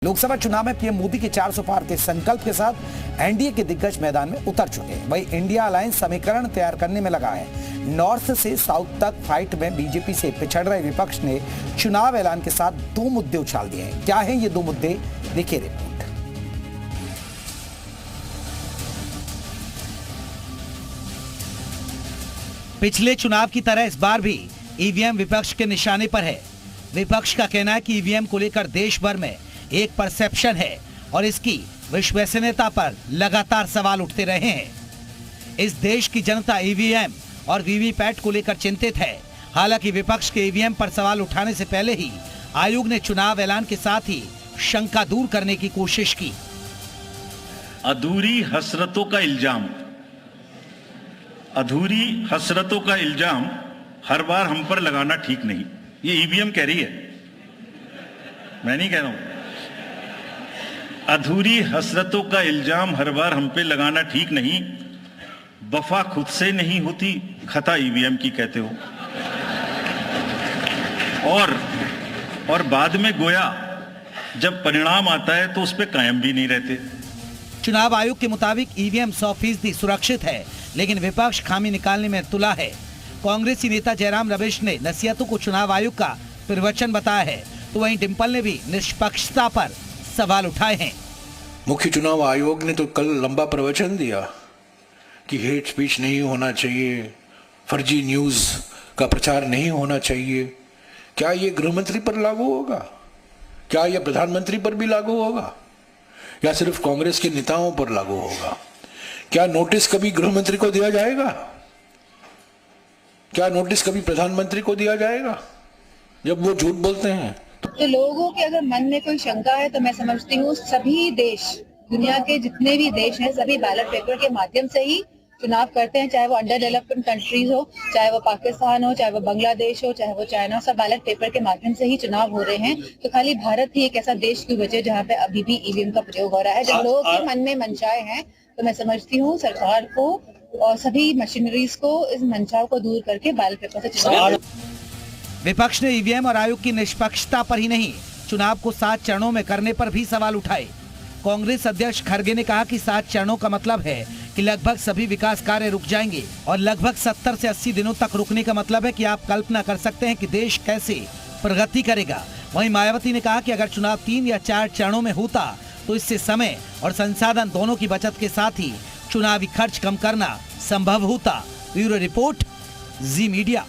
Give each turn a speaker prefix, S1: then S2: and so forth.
S1: लोकसभा चुनाव में पीएम मोदी के 400 पार के संकल्प के साथ एनडीए के दिग्गज मैदान में उतर चुके हैं। वहीं इंडिया अलायंस समीकरण तैयार करने में लगा है। नॉर्थ से साउथ तक फाइट में बीजेपी से पिछड़ रहे विपक्ष ने चुनाव ऐलान के साथ दो मुद्दे उछाल दिए हैं। क्या है ये दो मुद्दे, देखिए रिपोर्ट।
S2: पिछले चुनाव की तरह इस बार भी ईवीएम विपक्ष के निशाने पर है। विपक्ष का कहना है कि ईवीएम को लेकर देश भर में एक परसेप्शन है और इसकी विश्वसनीयता पर लगातार सवाल उठते रहे हैं। इस देश की जनता ईवीएम और वीवीपैट को लेकर चिंतित है। हालांकि विपक्ष के ईवीएम पर सवाल उठाने से पहले ही आयोग ने चुनाव ऐलान के साथ ही शंका दूर करने की कोशिश की।
S3: अधूरी हसरतों का इल्जाम हर बार हम पर लगाना ठीक नहीं। ये ईवीएम कह रही है, मैं नहीं कह रहा हूं। अधूरी हसरतों का इल्जाम हर बार हम पे लगाना ठीक नहीं। वफा खुद से नहीं होती, खता ईवीएम की कहते हो। और बाद में गोया जब परिणाम आता है तो उस पे कायम भी नहीं रहते।
S2: चुनाव आयोग के मुताबिक ईवीएम 100% सुरक्षित है, लेकिन विपक्ष खामी निकालने में तुला है। कांग्रेसी नेता जयराम रमेश ने नसीहतों को चुनाव आयोग का प्रवचन बताया है, तो वहीं डिंपल ने भी निष्पक्षता पर सवाल उठाए हैं।
S4: मुख्य चुनाव आयोग ने तो कल लंबा प्रवचन दिया कि हेट स्पीच नहीं होना चाहिए, फर्जी न्यूज का प्रचार नहीं होना चाहिए। क्या ये गृह मंत्री पर लागू होगा? क्या यह प्रधानमंत्री पर भी लागू होगा या सिर्फ कांग्रेस के नेताओं पर लागू होगा? क्या नोटिस कभी गृह मंत्री को दिया जाएगा? क्या नोटिस कभी प्रधानमंत्री को दिया जाएगा जब वो झूठ बोलते हैं?
S5: तो लोगों के अगर मन में कोई शंका है तो मैं समझती हूँ सभी देश, दुनिया के जितने भी देश हैं, सभी बैलेट पेपर के माध्यम से ही चुनाव करते हैं। चाहे वो अंडर डेवलप्ड कंट्रीज हो, चाहे वो पाकिस्तान हो, चाहे वो बांग्लादेश हो, चाहे वो चाइना, सब बैलेट पेपर के माध्यम से ही चुनाव हो रहे हैं। तो खाली भारत ही एक ऐसा देश की वजह जहाँ पे अभी भी ईवीएम का प्रयोग हो रहा है। जब लोगों के मन में मंशाएं हैं तो मैं समझती हूँ सरकार को और सभी मशीनरीज को इस मंशाओं को दूर करके बैलेट पेपर से चुनाव।
S2: विपक्ष ने ईवीएम और आयोग की निष्पक्षता पर ही नहीं, चुनाव को 7 चरणों में करने पर भी सवाल उठाए। कांग्रेस अध्यक्ष खड़गे ने कहा कि 7 चरणों का मतलब है कि लगभग सभी विकास कार्य रुक जाएंगे और लगभग 70 से 80 दिनों तक रुकने का मतलब है कि आप कल्पना कर सकते हैं कि देश कैसे प्रगति करेगा। वहीं मायावती ने कहा कि अगर चुनाव 3 या 4 चरणों में होता तो इससे समय और संसाधन दोनों की बचत के साथ ही चुनावी खर्च कम करना संभव होता। ब्यूरो रिपोर्ट, जी मीडिया।